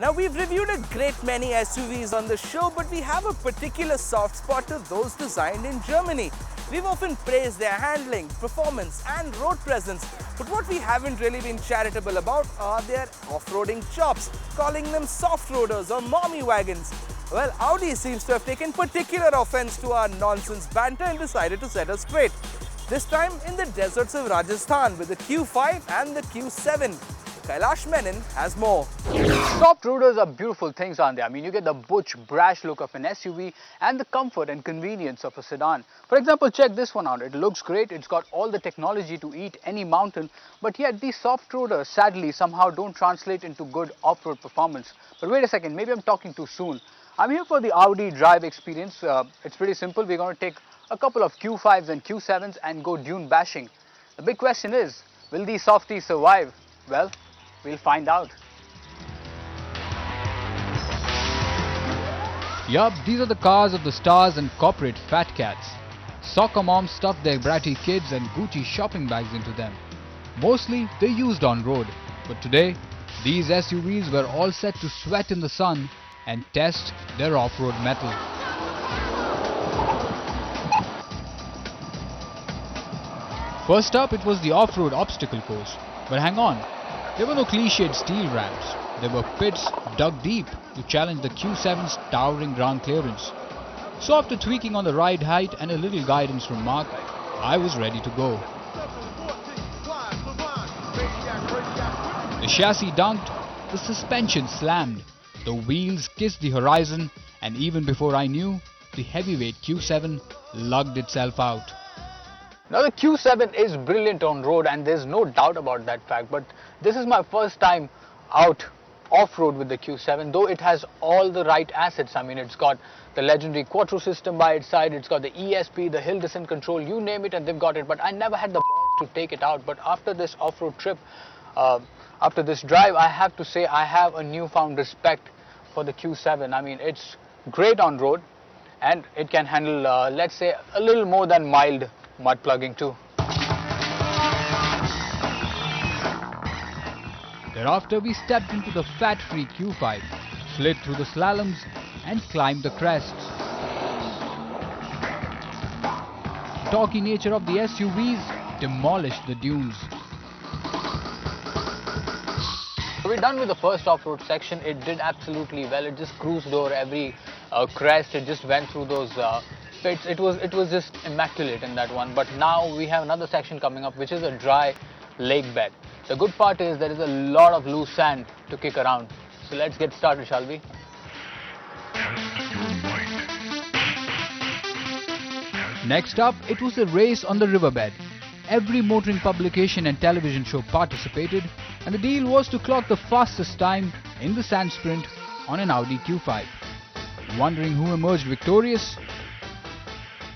Now, we've reviewed a great many SUVs on the show, but we have a particular soft spot to those designed in Germany. We've often praised their handling, performance and road presence, but what we haven't really been charitable about are their off-roading chops, calling them soft roaders or mommy wagons. Well, Audi seems to have taken particular offense to our nonsense banter and decided to set us straight. This time in the deserts of Rajasthan with the Q5 and the Q7. Kailash Menon has more. Soft roaders are beautiful things, aren't they? I mean, you get the butch, brash look of an SUV and the comfort and convenience of a sedan. For example, check this one out. It looks great. It's got all the technology to eat any mountain, but yet these soft roaders sadly somehow don't translate into good off-road performance. But wait a second, maybe I'm talking too soon. I'm here for the Audi drive experience. It's pretty simple. We're going to take a couple of Q5s and Q7s and go dune bashing. The big question is, will these softies survive? Well, we'll find out. Yup, these are the cars of the stars and corporate fat cats. Soccer moms stuff their bratty kids and Gucci shopping bags into them. Mostly, they're used on road. But today, these SUVs were all set to sweat in the sun and test their off-road mettle. First up, it was the off-road obstacle course. But hang on, there were no cliched steel ramps. There were pits dug deep to challenge the Q7's towering ground clearance. So after tweaking on the ride height and a little guidance from Mark, I was ready to go. The chassis dunked, the suspension slammed, the wheels kissed the horizon, and even before I knew, the heavyweight Q7 lugged itself out. Now the Q7 is brilliant on road and there's no doubt about that fact, but this is my first time out off-road with the Q7, though it has all the right assets. I mean, it's got the legendary Quattro system by its side, it's got the ESP, the hill descent control, you name it and they've got it, but I never had the balls to take it out. But after this off-road trip, after this drive, I have to say I have a newfound respect for the Q7. I mean, it's great on road and it can handle, let's say, a little more than mild mud plugging too. Thereafter, we stepped into the fat-free Q5, slid through the slaloms and climbed the crests. The torquey nature of the SUVs demolished the dunes. We're done with the first off-road section. It did absolutely well. It just cruised over every crest. It just went through those pits. It was just immaculate in that one. But now we have another section coming up, which is a dry lake bed. The good part is there is a lot of loose sand to kick around. So let's get started, shall we? Next up, it was a race on the riverbed. Every motoring publication and television show participated, and the deal was to clock the fastest time in the sand sprint on an Audi Q5. Wondering who emerged victorious?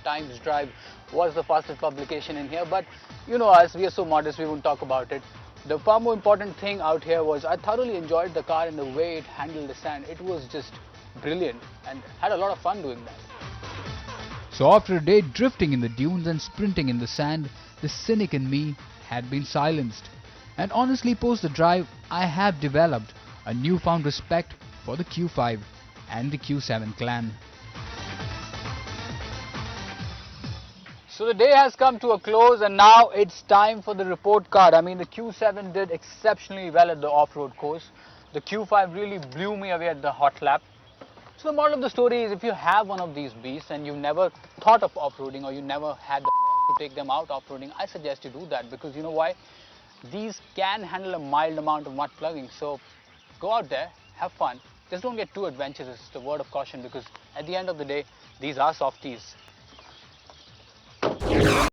Times Drive was the fastest publication in here, but you know us, we are so modest, we won't talk about it. The far more important thing out here was I thoroughly enjoyed the car and the way it handled the sand. It was just brilliant and had a lot of fun doing that. So after a day drifting in the dunes and sprinting in the sand, the cynic in me had been silenced. And honestly, post the drive, I have developed a newfound respect for the Q5 and the Q7 clan. So the day has come to a close and now it's time for the report card. I mean, the Q7 did exceptionally well at the off-road course. The Q5 really blew me away at the hot lap. So the moral of the story is if you have one of these beasts and you've never thought of off-roading or you never had the to take them out off-roading, I suggest you do that because you know why? These can handle a mild amount of mud plugging. So go out there, have fun. Just don't get too adventurous. It's the word of caution because at the end of the day, these are softies.